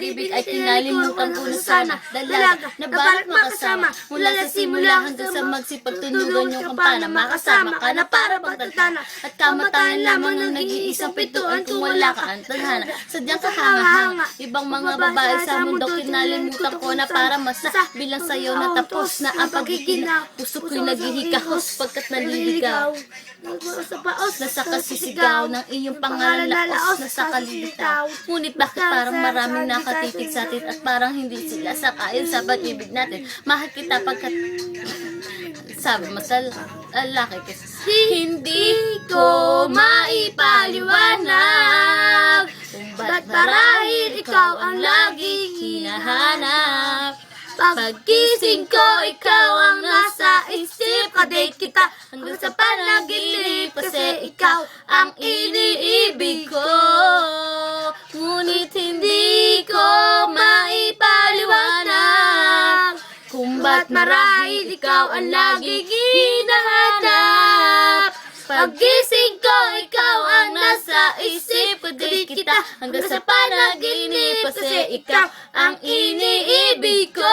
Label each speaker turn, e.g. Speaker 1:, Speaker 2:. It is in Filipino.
Speaker 1: pag-ibig ay kinalimutan ko na sana. Dalaga na balat makasama, mula sa simula hanggang sa magsipagtunugan yung kampana. Makasama ka na para pagtatana, at kamatayan lamang ng nag-iisang pintuan. Kung wala ka ang tadhana, sadyang kahanga-hanga. Ibang mga babae sa mundo kinalimutan ko na para masa. Bilang sa'yo natapos na ang pagiginaw. Puso ko'y naghihikahos pagkat naliligaw. Nasa kasisigaw ng iyong pangalan, laos nasa kalilitaw. Ngunit bakit parang maraming nakatitig sa atin at parang hindi sila sakayin sa pag-ibig natin? Mahal kita pagkat sabi mo sa lalaki kasi hindi ko maipaliwanag kung ba't marahil ikaw ang laging hinahanap. Paggising ko, ikaw ang nasa isip. Kadate kita hanggang sa panaginip, kasi ikaw ang iniibig ko. Ngunit hindi ko maipaliwanag kung ba't marahil ikaw ang laging hinahanap. Paggising ko, ikaw ang nasa isip. Kadate kita hanggang sa panaginip, kasi ikaw ang iniibig ko.